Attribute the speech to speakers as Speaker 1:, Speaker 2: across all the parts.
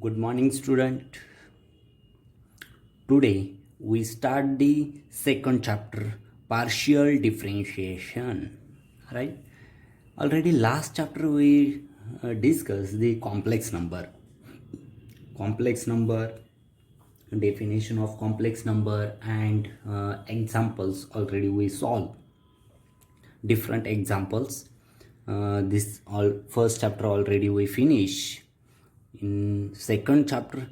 Speaker 1: Good morning, student. Today we start the second chapter, partial differentiation. Right? Already last chapter we discussed the complex number. Complex number, definition of complex number, and examples already we solved. Different examples. This all first chapter already we finish. In second chapter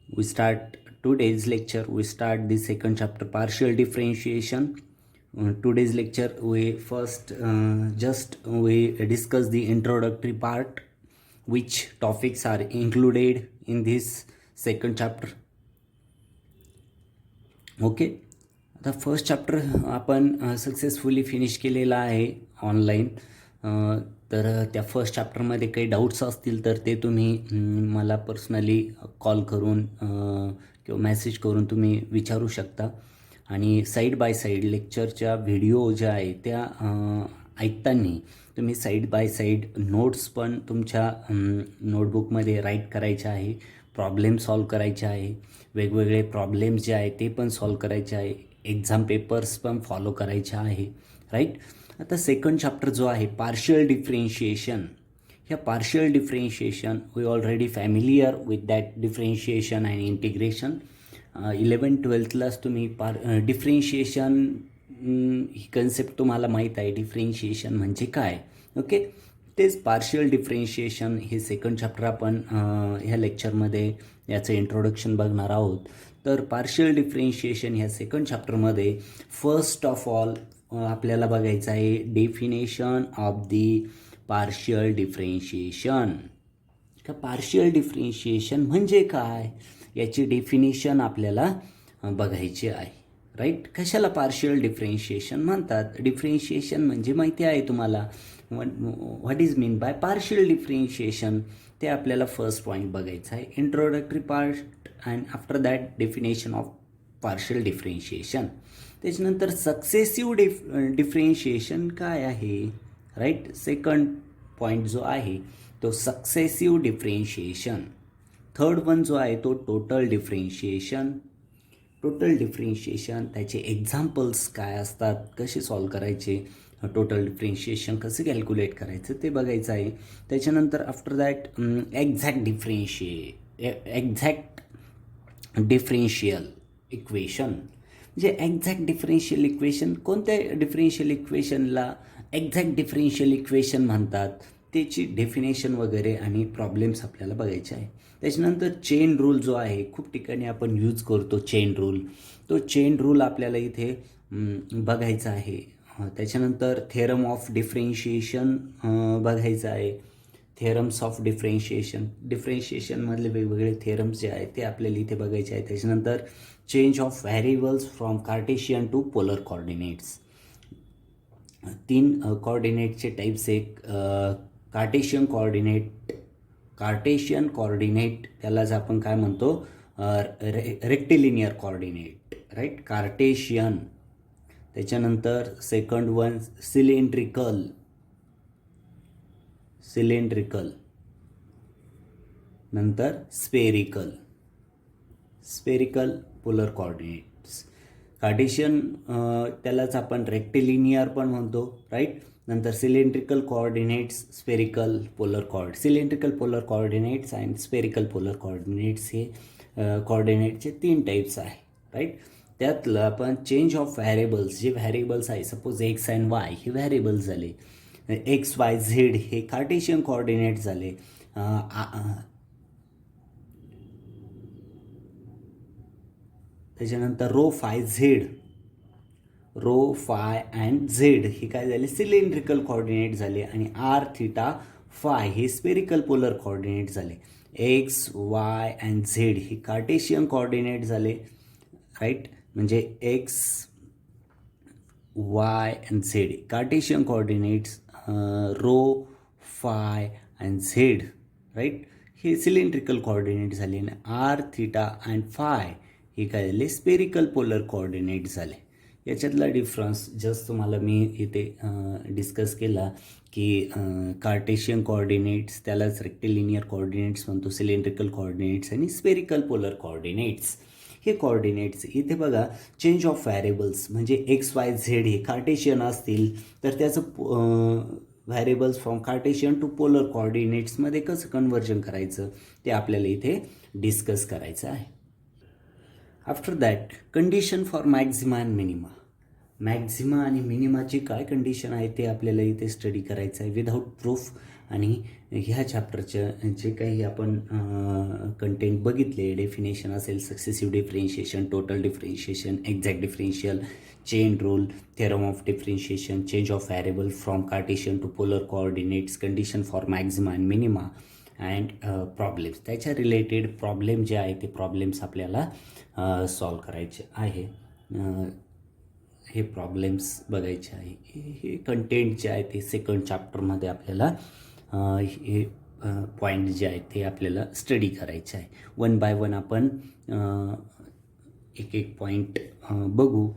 Speaker 1: we start today's lecture. We start the second chapter, partial differentiation. Today's lecture we first we discuss the introductory part, which topics are included in this second chapter. Okay, आता first chapter आपण successfully finish केलेला आहे online. तर त्या first चॅप्टरमध्ये काही doubts असतील तर ते तुम्ही मला पर्सनली कॉल करून किंवा मेसेज करून तुम्ही विचारू शकता. आणि साईड बाय साईड लेक्चरच्या व्हिडिओ ज्या आहे त्या ऐकताना तुम्ही साईड बाय साईड नोट्स पण तुमच्या नोटबुकमध्ये राईट करायच्या आहे. प्रॉब्लेम सॉल्व करायचे आहे. वेगवेगळे प्रॉब्लेम्स जे आहे ते पण सॉल्व करायचे आहे. एक्झाम पेपर्स पण फॉलो करायचे आहे. राईट. आता सेकंड चॅप्टर जो आहे पार्शियल डिफरेन्शिएशन. ह्या partial differentiation we already familiar with that differentiation and integration. 11-12लाच तुम्ही डिफरेन्शिएशन ही कन्सेप्ट तुम्हाला माहीत आहे. डिफरेन्शिएशन म्हणजे काय. ओके, तेच पार्शियल डिफरेन्शिएशन हे सेकंड चॅप्टर आपण ह्या लेक्चरमध्ये याचं इंट्रोडक्शन बघणार आहोत. तर पार्शियल डिफरेन्शिएशन ह्या सेकंड चॅप्टरमध्ये फर्स्ट ऑफ ऑल आपल्याला बघायचं आहे definition of the partial differentiation. का पार्शियल डिफरेन्शिएशन म्हणजे काय याची डेफिनेशन आपल्याला बघायची आहे. राईट. कशाला पार्शियल डिफरेन्शिएशन म्हणतात. डिफरेन्शिएशन म्हणजे माहिती आहे तुम्हाला. What is mean by partial differentiation ते आपल्याला फर्स्ट पॉईंट बघायचं आहे. Introductory part and after that definition of partial differentiation. त्याच्यानंतर सक्सेसिव्ह डिफरेन्शिएशन काय आहे. राईट. सेकंड पॉईंट जो आहे तो सक्सेसिव्ह डिफरेन्शिएशन. थर्ड वन जो आहे तो टोटल डिफरेन्शिएशन. टोटल डिफरेन्शिएशन त्याचे एक्झाम्पल्स काय असतात, कसे सॉल्व करायचे, टोटल डिफरेन्शिएशन कसं कॅल्क्युलेट करायचं ते बघायचं आहे. त्याच्यानंतर after that exact differential equation. म्हणजे एक्झॅक्ट डिफरेन्शियल इक्वेशन, कोणत्या डिफरेन्शियल इक्वेशनला एक्झॅक्ट डिफरेन्शियल इक्वेशन म्हणतात त्याची डेफिनेशन वगैरे आणि प्रॉब्लेम्स आपल्याला बघायचे आहे. त्याच्यानंतर चेन रूल जो आहे खूप ठिकाणी आपण यूज करतो चेन रूल. तो चेन रूल आपल्याला इथे बघायचा आहे. त्याच्यानंतर थेरम ऑफ डिफरेन्शिएशन बघायचं आहे. थेरम्स ऑफ डिफरेन्शिएशनमधले वेगवेगळे थेरम्स जे आहेत ते आपल्याला इथे बघायचे आहे. त्याच्यानंतर change of variables from Cartesian to polar coordinates. 3 कॉर्डिनेटचे टाईप्स. एक कार्टेशियन कॉर्डिनेट त्यालाच आपण काय म्हणतो रेक्टिलिनियर कॉर्डिनेट. राईट. कार्टेशियन. त्याच्यानंतर सेकंड वन सिलेंड्रिकल. नंतर स्पेरिकल पोलर कॉर्डिनेट्स. कार्टेशियन त्यालाच आपण रेक्टिलिनियर पण म्हणतो. राईट. नंतर cylindrical coordinates, spherical polar cylindrical polar coordinates and spherical polar coordinates हे कोऑर्डिनेटचे 3 टाईप्स आहे. राईट. त्यातलं आपण चेंज ऑफ व्हॅरिएबल्स, जे व्हॅरिएबल्स आहे सपोज एक्स अँड वाय हे व्हॅरिएबल्स झाले. एक्स वाय झेड हे कार्टेशियन कोऑर्डिनेट झाले. त्याच्यानंतर रो फाय अँड झेड हे काय झाले सिलेंड्रिकल कोऑर्डिनेट झाले. आणि आर थिटा फाय हे स्पेरिकल पोलर कोऑर्डिनेट झाले. एक्स वाय अँड झेड हे कार्टेशियन कोऑर्डिनेट झाले. राईट. म्हणजे x y and z Cartesian coordinates. Rho phi and z right हे सिलेंड्रिकल कोऑर्डिनेट झाले. आणि आर थिटा अँड फाय हे काय झाले स्पेरिकल पोलर कोऑर्डिनेट झाले. याच्यातला डिफरन्स जस्ट तुम्हाला मी इथे डिस्कस केला की कार्टेशियन कोऑर्डिनेट्स त्यालाच रेक्टिलिनियर कोऑर्डिनेट्स म्हणतो, सिलेंड्रिकल कोऑर्डिनेट्स आणि स्पेरिकल पोलर कोऑर्डिनेट्स. हे कोऑर्डिनेट्स इथे बघा, चेंज ऑफ व्हॅरिएबल्स म्हणजे एक्स वाय झेड हे कार्टेशियन असतील तर त्याचं variables from Cartesian to polar कोऑर्डिनेट्समध्ये कसं कन्व्हर्जन करायचं ते आपल्याला इथे डिस्कस करायचं आहे. After that condition for maxima and minima. Maxima आणि मिनिमाची काय कंडिशन आहे ते आपल्याला इथे स्टडी करायचं आहे विदाऊट प्रूफ. आणि ह्या चॅप्टरचं जे काही आपण कंटेंट बघितले, डेफिनेशन असेल, successive differentiation, total differentiation, exact differential, chain rule, theorem of differentiation, change of variable from Cartesian to polar coordinates, condition for maxima and minima and problems, त्याच्या रिलेटेड प्रॉब्लेम जे आहे ते प्रॉब्लेम्स आपल्याला solve करायचे आहे. हे problems बघायचे आहे. हे कंटेंट जे आहे ते सेकंड चॅप्टरमध्ये आपल्याला हे पॉईंट जे आहेत ते आपल्याला स्टडी करायचे आहे. वन बाय वन आपण एक एक पॉईंट बघू.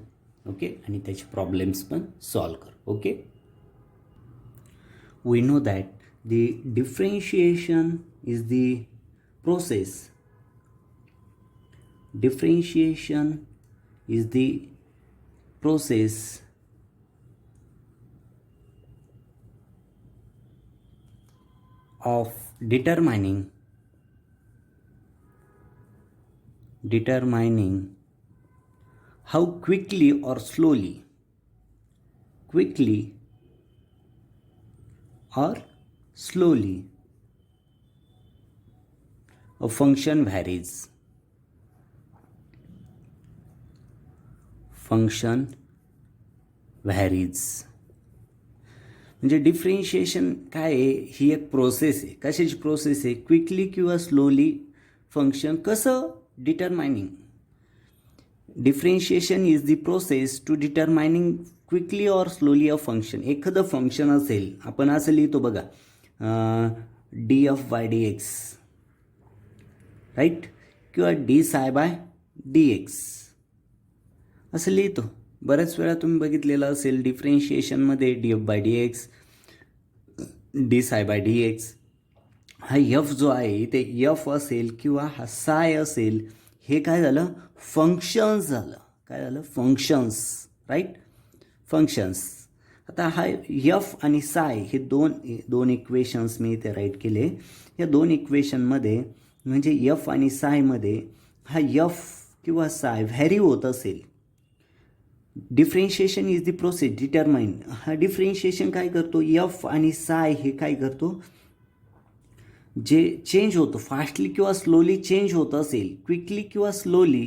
Speaker 1: ओके, आणि त्याचे प्रॉब्लेम्स पण सॉल्व करू. Okay, we know that the differentiation is the process. Differentiation is the process of determining how quickly or slowly a function varies. म्हणजे डिफरेन्शिएशन काय आहे, ही एक प्रोसेस आहे. कशाची प्रोसेस आहे? क्विकली किंवा स्लोली फंक्शन कसं determining. Differentiation is the process to determining quickly or slowly a function. एखादं फंक्शन असेल, आपण असं लिहितो बघा, d f by d x, right, किंवा d psi by d x असं लिहितो. बऱ्याच वेळा तुम्ही बघितलेलं असेल डिफरेन्शिएशनमध्ये d f by d x, d psi by d x. हा यफ जो आहे ते यफ असेल किंवा हा साय असेल, हे काय झालं? फंक्शन्स झालं. काय झालं? Functions, right, functions. आता हा यफ आणि साय हे दोन इक्वेशन्स मी इथे राईट केले. या दोन इक्वेशनमध्ये म्हणजे यफ आणि सायमध्ये हा यफ किंवा साय व्हॅरी होत असेल, differentiation is the process determine. हा डिफरेन्शिएशन काय करतो? यफ आणि साय हे काय करतो? जे चेंज होतं, फास्टली किंवा स्लोली चेंज होत असेल, क्विकली किंवा स्लोली,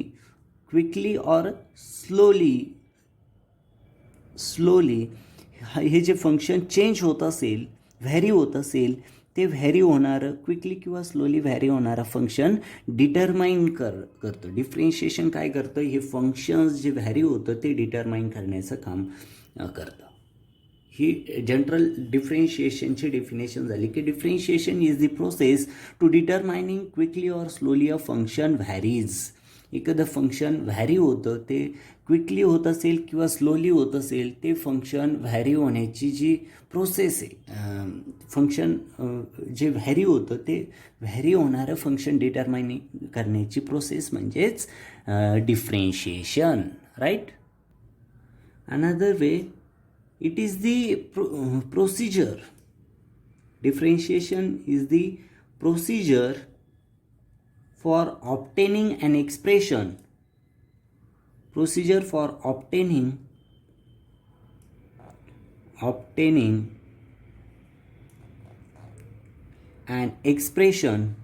Speaker 1: क्विकली ऑर स्लोली हे जे फंक्शन चेंज होत असेल, व्हॅरी होत असेल, ते व्हॅरी होणारं, क्विकली किंवा स्लोली व्हॅरी होणारं फंक्शन डिटरमाइन करतं. डिफरेन्शिएशन काय करतं? हे फंक्शन्स जे व्हॅरी होतं ते डिटरमाइन करण्याचं काम करतं. ही जनरल डिफरेन्शिएशनची डेफिनेशन झाली की differentiation is the process to determining quickly or slowly a function varies. एखादं फंक्शन व्हॅरी होतं, ते क्विकली होत असेल किंवा स्लोली होत असेल, ते फंक्शन व्हॅरी होण्याची जी प्रोसेस आहे, फंक्शन जे व्हॅरी होतं ते व्हॅरी होणारं फंक्शन डिटरमाइनिंग करण्याची प्रोसेस म्हणजेच differentiation, right. Another way, it is the procedure. Differentiation is the procedure for obtaining an expression. Procedure for obtaining an expression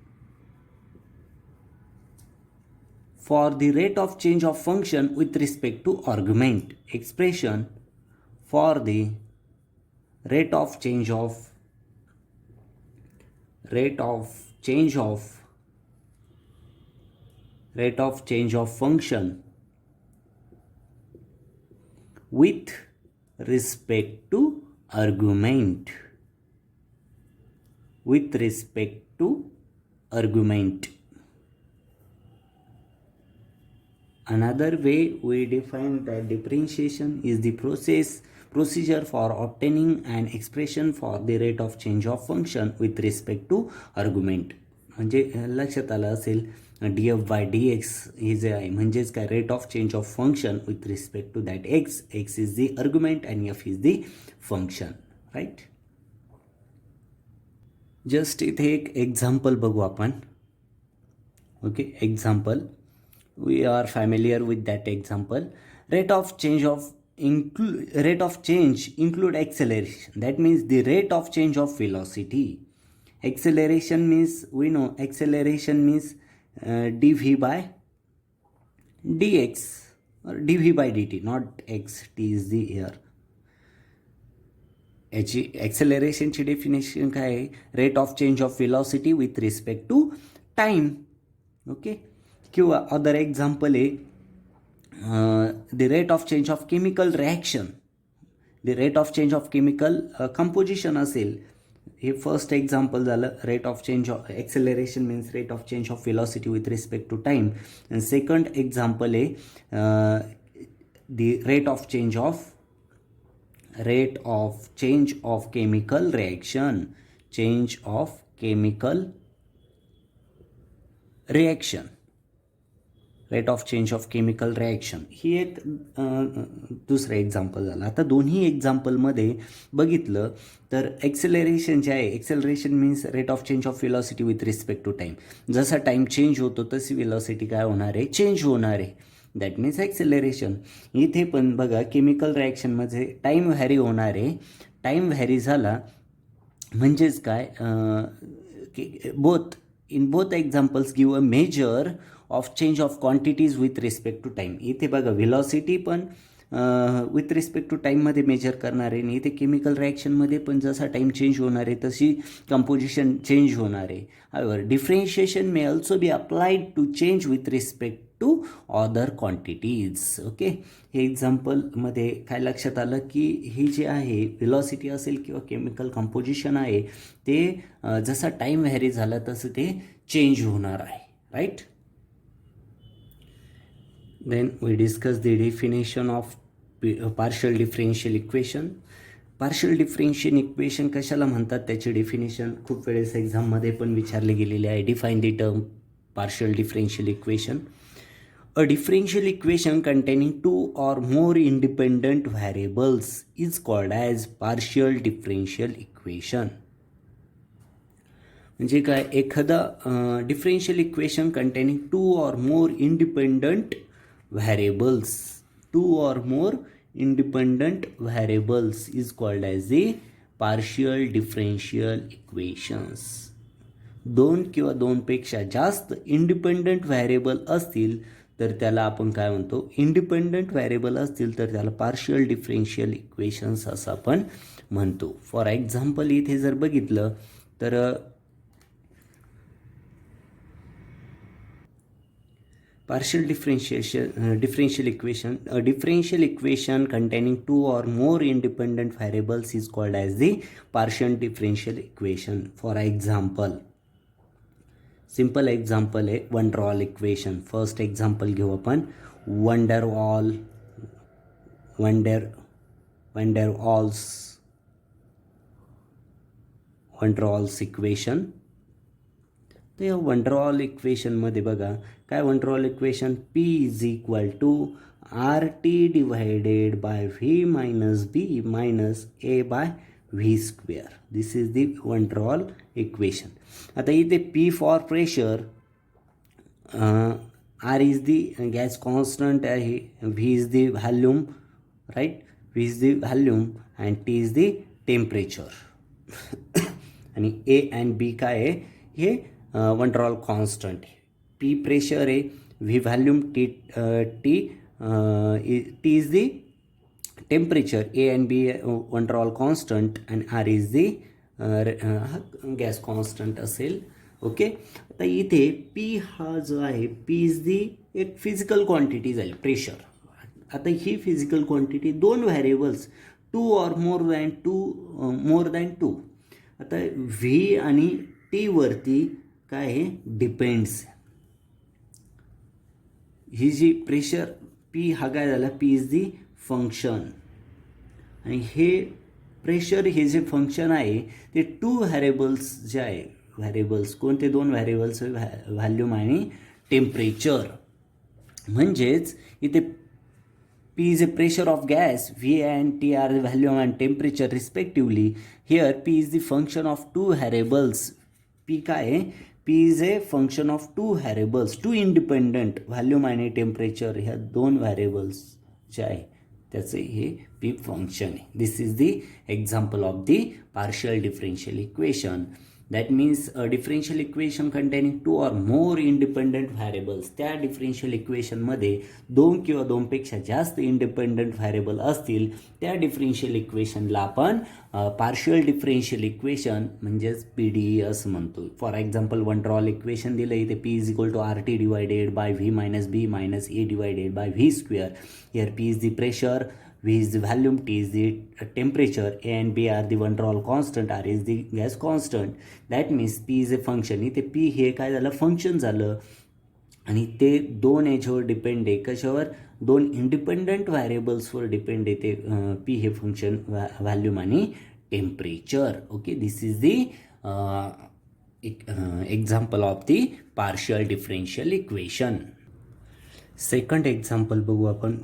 Speaker 1: for the rate of change of function with respect to argument. Expression for the rate of change of function with respect to argument. another way we define that differentiation is the procedure for obtaining an expression for the rate of change of function with respect to argument. म्हणजे लक्षात आलं असेल df by dx हे जे आहे म्हणजेच काय rate of change of function with respect to that x is the argument आणि f is the function, right. Just इथे एक एक्झाम्पल बघू आपण. Okay, example we are familiar with that example. Rate of change include acceleration. That means the rate of change of velocity. Acceleration means, we know acceleration means dv by dx or dv by dt, not x, t is the here. याची ॲक्सेलरेशनची definition काय आहे? Rate of change of velocity with respect to time. Okay, किंवा other example आहे the rate of change of chemical reaction, the rate of change of chemical composition असेल. हे first example झालं. Rate of change of acceleration means rate of change of velocity with respect to time. And second example आहे the rate of change of chemical reaction, change of chemical reaction, rate of change of chemical reaction. ही एक दुसरं example झालं. आता दोन्ही एक्झाम्पलमध्ये बघितलं तर acceleration जे आहे, acceleration means rate of change of velocity with respect to time. जसा टाईम चेंज होतो तशी वेलॉसिटी काय होणार आहे? चेंज होणार आहे. That means acceleration. इथे पण बघा केमिकल रिॲक्शनमध्ये टाईम व्हॅरी होणार आहे. टाईम व्हॅरी झाला म्हणजेच काय, in both examples give a measure of change of quantities with respect to time. इथे बघा व्हेलॉसिटी पण विथ रिस्पेक्ट टू टाईममध्ये मेजर करणार आहे आणि इथे केमिकल रिॲक्शनमध्ये पण जसा टाईम चेंज होणार आहे तशी कंपोजिशन चेंज होणार आहे. Higher differentiation may also be applied to change with respect to other quantities. Okay, हे एक्झाम्पलमध्ये काय लक्षात आलं की हे जे आहे व्हेलॉसिटी असेल किंवा केमिकल कंपोजिशन आहे ते जसा टाईम व्हॅरी झाला तसं ते चेंज होणार आहे, right. Then we discuss the definition of partial differential equation. Partial differential equation कशाला म्हणतात त्याची डेफिनेशन खूप वेळेस एक्झाममध्ये पण विचारले गेलेले आहे. Define the term partial differential equation. A differential equation containing two or more independent variables is called as partial differential equation. म्हणजे काय, एखादा differential equation containing two or more independent variables, two or more independent variables is called as the partial differential equations. दोन किंवा दोनपेक्षा जास्त independent variable असतील तर त्याला आपण काय म्हणतो? इंडिपेंडंट व्हॅरिएबल असतील तर त्याला पार्शियल डिफरेन्शियल इक्वेशन्स असं आपण म्हणतो. फॉर एक्झाम्पल इथे जर बघितलं तर partial differential equation, a differential equation containing two or more independent variables is called as the partial differential equation. For example, simple example है van der Waals equation. First example घेऊ आपण van der Waals equation. तर या van der Waals इक्वेशनमध्ये बघा काय, van der Waals equation P is equal to RT divided by V minus B minus A by V square. This is the van der Waals equation. आता इथे P for pressure, R is the gas constant आहे, V is the volume, right, V is the volume and T is the temperature. आणि A and B काय आहे, हे van der Waals constant आहे. P pressure आहे, V volume, T is the temperature, A and B van der Waals constant and R is the gas constant असेल. Okay, आता इथे P हा जो आहे, P इज दी एक फिजिकल क्वांटिटी झाली प्रेशर. आता ही फिजिकल क्वांटिटी दोन variables two or more than two. आता V आणि T वरती काय आहे, डिपेंड्स. ही जी प्रेशर पी हा काय झाला, पी इज दी फंक्शन, आणि हे प्रेशर हे जे फंक्शन आहे ते 2 व्हॅरिएबल्स जे आहे, व्हॅरिएबल्स कोणते 2 व्हॅरिएबल्स, व्हॅल्यूम आणि टेम्परेचर. म्हणजेच इथे P is a pressure of gas, V and T are the volume and temperature respectively. Here P is the function of 2 variables. P काय आहे, P is a function of 2 variables, 2 independent volume आणि temperature, ह्या 2 variables जे आहे त्याचे हे P function आहे. This is the example of the partial differential equation. That means a differential equation containing 2 or more independent variables. त्या differential इक्वेशनमध्ये 2 किंवा 2पेक्षा जास्त इंडिपेंडंट व्हॅरिएबल असतील त्या डिफरेन्शियल इक्वेशनला आपण पार्शियल डिफरेन्शियल इक्वेशन म्हणजेच PDE असं म्हणतो. For example van der Waals equation दिलं इथे P is equal to RT divided by V minus B minus A divided by V square. Here P is the pressure, V is the volume, T is the temperature, A and B are the van der Waals constant, R is the gas constant. That means P is a function. इथे P हे काय झालं, function झालं, आणि ते 2 याच्यावर depend आहे. कशावर, 2 इंडिपेंडंट व्हॅरिएबल्सवर डिपेंड आहे ते P हे फंक्शन, व्हॅल्यूम आणि temperature. Okay, this is the example of the partial differential equation. Second example बघू आपण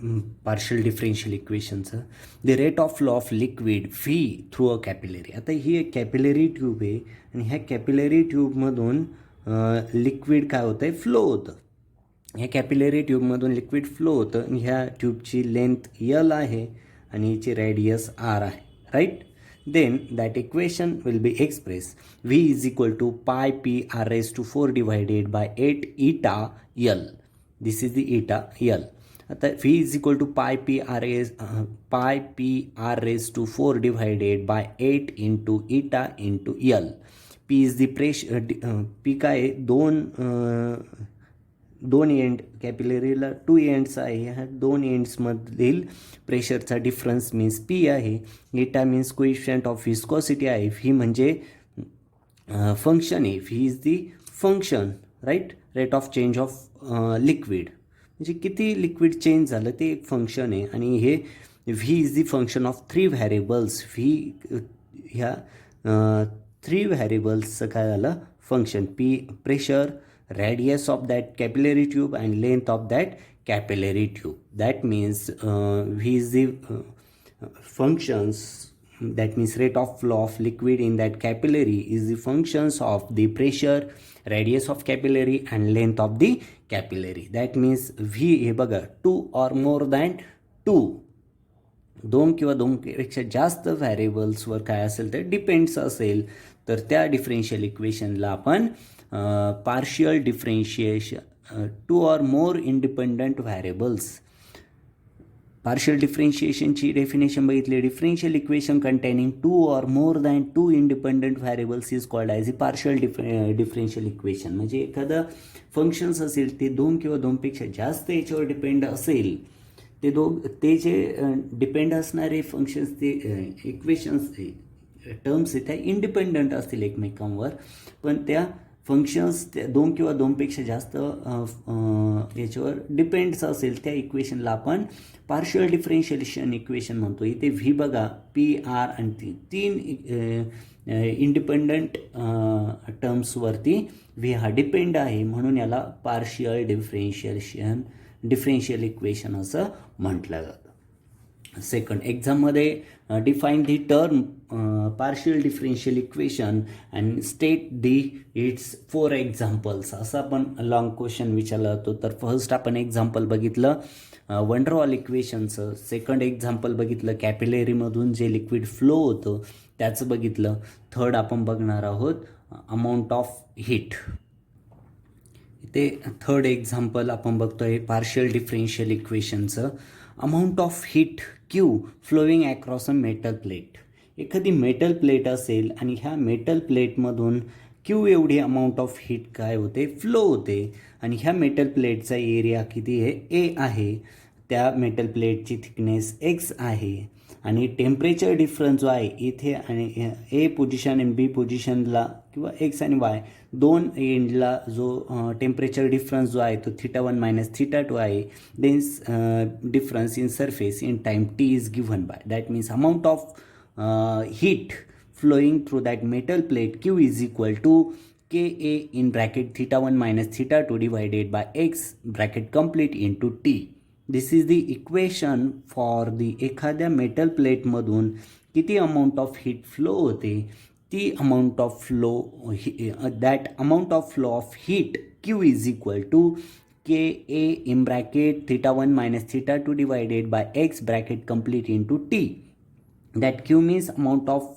Speaker 1: पार्शियल डिफरेन्शियल इक्वेशनचं. The rate of flow of liquid v through a capillary. आता ही एक कॅपिलरी ट्यूब आहे आणि ह्या कॅपिलरी ट्यूबमधून लिक्विड काय होतं आहे, फ्लो होतं. ह्या कॅपिलरी ट्यूबमधून लिक्विड फ्लो होतं आणि ह्या ट्यूबची लेंथ L आहे आणि हिची रेडियस R आहे, right. Then that equation will be expressed V is equal to pi P R raised to 4 divided by 8 eta L. This is the eta L. आता V is equal to pi P R raised to 4 divided by 8 into eta into L. P is the pressure, P काय, दोन end, कॅपिलरीला 2 ends आहे, ह्या 2 एंड्समधील प्रेशरचा difference means P आहे. Eta means coefficient of viscosity आहे. V म्हणजे function आहे, V is the function, right. Rate of change of liquid म्हणजे किती लिक्विड चेंज झालं ते एक फंक्शन आहे. आणि हे V is the function of 3 variables. V ह्या 3 व्हॅरिएबल्सचं काय झालं, function. P pressure, radius of that capillary tube and length of that capillary tube. That means V is the functions, that means rate of flow of liquid in that capillary is the functions of the pressure, radius of capillary and length of the capillary. That means V हे बघा 2 or more than 2, 2 किंवा 2पेक्षा जास्त व्हॅरिएबल्सवर काय असेल तर depends असेल तर त्या डिफरेन्शियल इक्वेशनला आपण partial differentiation, 2 or more independent variables. Partial डिफरेन्शिएशनची डेफिनेशन बघितली, differential equation containing 2 or more than 2 independent variables is called as a partial differential equation. म्हणजे एखादं फंक्शन्स असेल ते 2 किंवा 2पेक्षा जास्त याच्यावर डिपेंड असेल, ते जे डिपेंड असणारे फंक्शन्स, ते इक्वेशन्स, टर्म्स त्या इंडिपेंडंट असतील एकमेकांवर, पण त्या फंक्शन्स त्या 2 किंवा 2पेक्षा जास्त याच्यावर डिपेंड्स असेल त्या इक्वेशनला आपण पार्शियल डिफरेन्शिएशन इक्वेशन म्हणतो. इथे व्ही बघा, P R आणि 3 इंडिपेंडंट टर्म्सवरती व्ही हा डिपेंड आहे, म्हणून याला पार्शियल डिफरेन्शियल इक्वेशन असं म्हटलं जातं. सेकंड एक्झाममध्ये define the term partial differential equation and state the it's 4 examples, असं आपण लॉंग क्वेश्चन विचारला जातो. तर फर्स्ट आपण एक्झाम्पल बघितलं van der wall इक्वेशनचं, second example बघितलं कॅपिलरीमधून जे लिक्विड फ्लो होतं त्याचं बघितलं, थर्ड आपण बघणार आहोत अमाऊंट ऑफ हीट. इथे थर्ड एक्झाम्पल आपण बघतोय पार्शियल डिफरेन्शियल इक्वेशनचं. Amount of heat Q flowing across a metal plate. एखादी मेटल प्लेट असेल आणि ह्या मेटल प्लेटमधून Q एवढी अमाऊंट ऑफ हीट काय होते, फ्लो होते. आणि ह्या मेटल प्लेटचा एरिया किती आहे, A आहे. त्या मेटल प्लेटची थिकनेस X आहे आणि टेम्परेचर डिफरन्स जो आहे इथे आणि ए पोझिशन आणि बी पोझिशनला किंवा एक्स आणि वाय दोन एंडला जो टेम्परेचर डिफरन्स जो आहे तो θ1 मायनस θ2 आहे. Thence difference in surface in time T is given bye that means amount of heat flowing through that metal plate Q is equal to Ka in bracket θ1 minus θ2 divided by x bracket complete into T. This is the equation for the एखाद्या metal प्लेटमधून किती amount of heat flow होते ती amount of flow that amount of flow of heat Q is equal to Ka in bracket θ1 minus θ2 divided by x bracket complete into T. That Q means amount of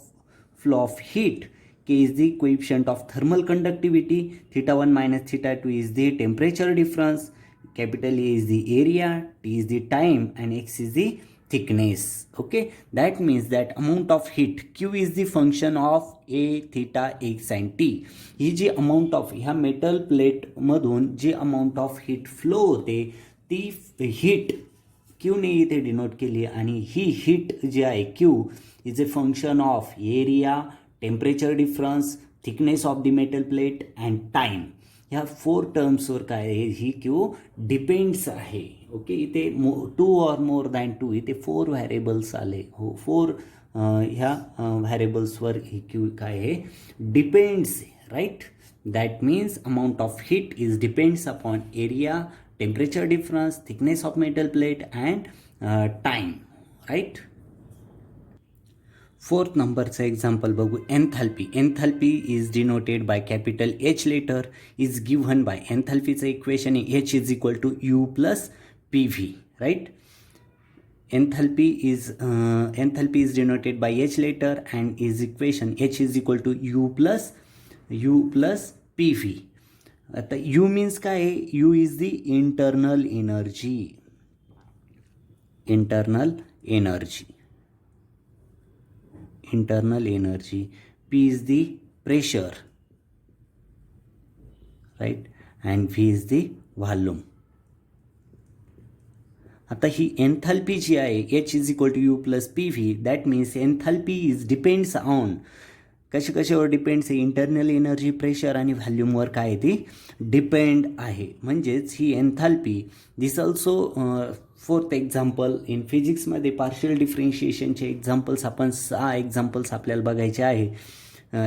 Speaker 1: flow of heat, K is the coefficient of thermal conductivity, θ1 minus θ2 is the temperature difference, capital A is the area, T is the time and X is the thickness. Okay, that means that amount of heat Q is the function of A, theta, X and T. ही जी amount of ह्या metal plate मधून जी amount of heat flow होते ती heat क्यूने इथे denote केली आणि ही heat जी आहे Q is a function of area, temperature difference, thickness of the metal plate and time. ह्या 4 टर्म्सवर काय आहे ही क्यू डिपेंड्स आहे. ओके, इथे 2 ऑर मोर दॅन 2 इथे 4 व्हॅरिएबल्स आले. हो, 4 ह्या व्हॅरिएबल्सवर ही क्यू काय आहे depends, right. That means amount of heat is depends upon area, temperature difference, thickness of metal plate and time, right. 4th numberचं example बघू. Enthalpy. Enthalpy is denoted by capital H letter is given by enthalpyचं equation H is equal to U plus PV, right. Enthalpy is denoted by H letter and is equation H is equal to U plus PV. आता U means काय आहे U is the internal energy P is the pressure, right, and V is the volume. आता ही enthalpy जी आहे H is equal to U plus P V that means enthalpy is depends on कशावर depends आहे internal energy, pressure आणि व्हॅल्यूमवर काय ती डिपेंड आहे. म्हणजेच ही enthalpy this also 4th example in फिजिक्समध्ये पार्शियल डिफरन्शिएशनचे एक्झाम्पल्स आपण 6 एक्झाम्पल्स आपल्याला बघायचे आहे.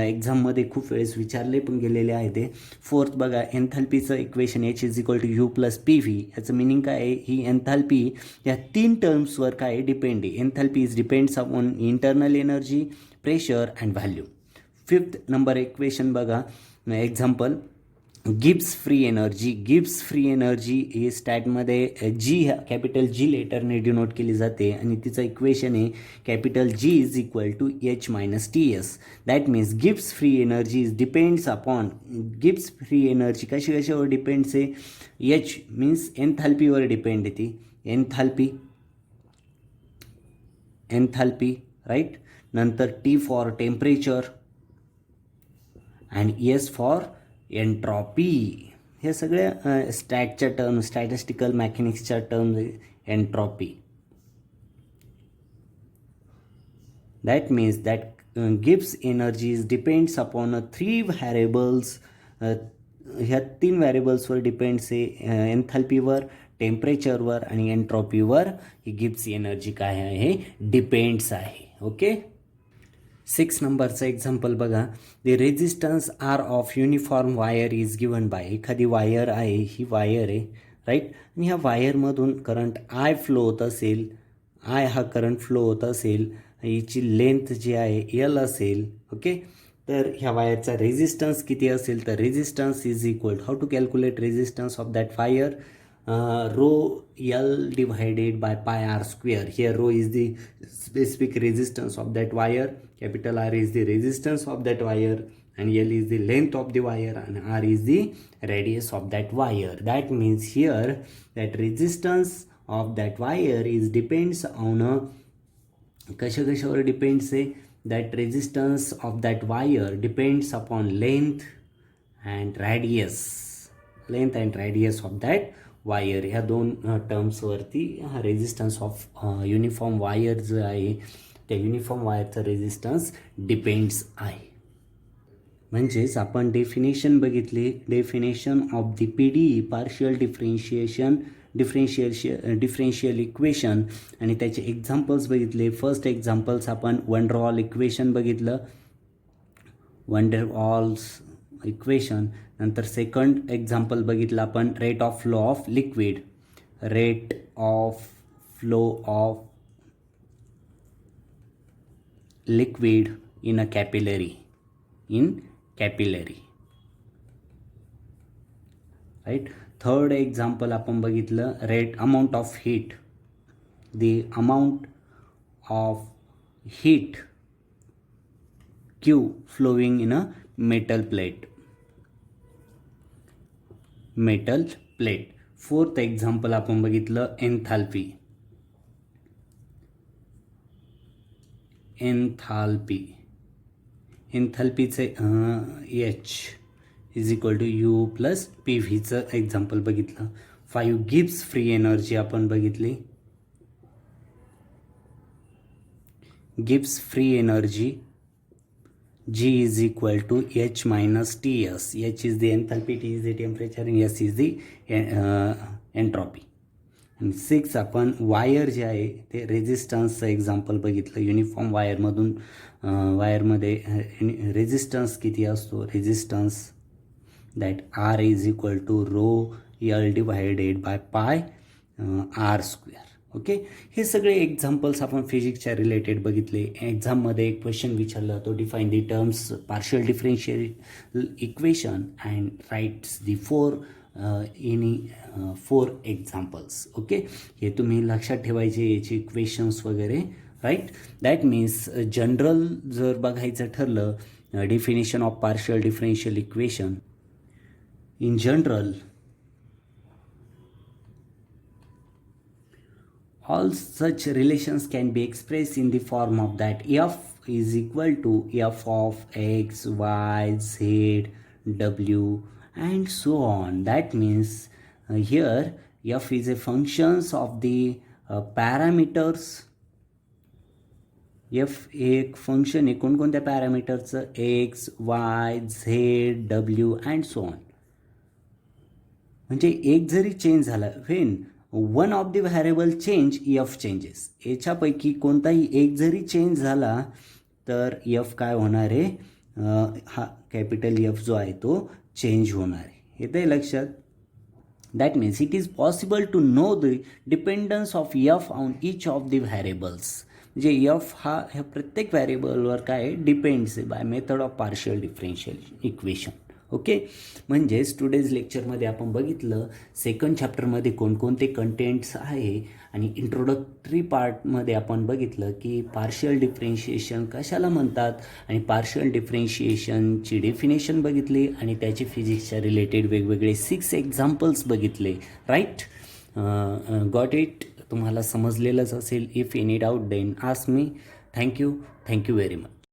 Speaker 1: एक्झाममध्ये खूप वेळेस विचारले पण गेलेले आहे ते. 4th बघा एन्थॅल्पीचं equation H is equal to U plus P V. याचं मिनिंग काय आहे ही एन्थॅल्पी या 3 टर्म्सवर काय डिपेंड आहे. Enthalpy is depends upon internal energy, pressure and volume. 5th number equation बघा एक्झाम्पल गिब्स फ्री एनर्जी ही स्टॅटमध्ये जी कॅपिटल जी लेटरने डिनोट केली जाते आणि तिचं इक्वेशन आहे capital G is equal to H minus T S. That means Gibbs free energy is depends upon Gibbs free energy कशावर डिपेंड्स आहे. एच मीन्स एन्थॅल्पीवर डिपेंड आहे ती एन्थॅल्पी, राईट. नंतर T for temperature and S for entropy. हे सगळ्या स्टॅटच्या term statistical मॅकॅनिक्सच्या term entropy. That means that गिव्स एनर्जी डिपेंड्स अपॉन 3 व्हॅरिएबल्स. ह्या 3 व्हॅरिएबल्सवर डिपेंड्स आहे एन्थॅल्पीवर, टेम्परेचरवर आणि एन्ट्रॉपीवर ही गिव्स एनर्जी काय आहे डिपेंड्स आहे. ओके. 6 नंबरचं एक्झाम्पल बघा. The resistance R of uniform wire is given by. एखादी वायर आहे, ही वायर आहे, राईट. आणि ह्या वायरमधून करंट आय फ्लो होत असेल, आय हा करंट फ्लो होत असेल, हिची लेंथ जी आहे एल असेल. ओके. तर ह्या वायरचा रेजिस्टन्स किती असेल तर resistance is equal how to calculate resistance of that wire rho L divided by pi r square. Here rho is the specific resistance of that wire, capital R is the resistance of that wire and L is the length of the wire and R is the radius of that wire. That means here that resistance of that wire is depends on कशावर depends आहे that resistance of that wire depends upon length and radius of that wire. ह्या 2 टर्म्सवरती हा resistance of uniform wire जो आहे त्या uniform वायरचा resistance depends आहे. म्हणजेच आपण डेफिनेशन बघितली, definition of the P D E partial differential equation आणि त्याचे एक्झाम्पल्स बघितले. फर्स्ट एक्झाम्पल्स आपण वन डर वॉल इक्वेशन बघितलं, वन डर वॉल्स इक्वेशन. नंतर सेकंड एक्झाम्पल बघितलं आपण rate of flow of liquid, rate of flow of liquid in a capillary, right. Third example आपण बघितलं rate amount of heat, the amount of heat Q flowing in a metal plate. Fourth example आपण बघितलं enthalpy, एन्थाल्पीचे H is equal to U plus PVचं example बघितलं. 5 Gibbs free energy आपण बघितली, Gibbs free energy G is equal to H minus Ts. H is the enthalpy, T is the temperature and S is the entropy. आणि 6 आपण wire जे आहे ते रेझिस्टन्सचं example बघितलं. युनिफॉर्म वायरमधून वायरमध्ये रेझिस्टन्स किती असतो, resistance that R is equal to rho L divided by pi R square. Okay, हे सगळे एक्झाम्पल्स आपण फिजिक्सच्या बघितले. एक्झाममध्ये एक क्वेश्चन विचारला तो define the terms partial differential equation and rights the 4 examples. Okay, हे तुम्ही लक्षात ठेवायचे, याचे इक्वेशन्स वगैरे, राईट. दॅट मीन्स जनरल जर बघायचं ठरलं definition of partial differential equation in general, all such relations can be expressed in the form of that f is equal to f of x, y, z, w and so on. That means here f is a functions of the parameters. f एक function आहे कोणकोणत्या पॅरामीटरचं, x, y, z, w and so on. म्हणजे एक जरी change झाला, when one of the variable change f changes, याच्यापैकी कोणताही एक जरी चेंज झाला तर एफ काय होणार आहे, हा कॅपिटल एफ जो आहे तो चेंज होणार आहे. येतं आहे लक्षात. That means it is possible to know the dependence of F on each of the variables. म्हणजे एफ हा ह्या प्रत्येक व्हॅरिएबलवर काय डिपेंड्स आहे by method of partial differential equation. Okay, म्हणजेच टुडेज लेक्चरमध्ये आपण बघितलं सेकंड चॅप्टरमध्ये कोणकोणते कंटेंट्स आहे आणि इंट्रोडक्टरी पार्टमध्ये आपण बघितलं की पार्शियल डिफरेन्शिएशन कशाला म्हणतात आणि पार्शियल डिफरेन्शिएशनची डेफिनेशन बघितली आणि त्याची फिजिक्सच्या रिलेटेड वेगवेगळे 6 एक्झाम्पल्स बघितले. Right, got it. तुम्हाला समजलेलंच असेल. If any doubt then ask me. Thank you very much.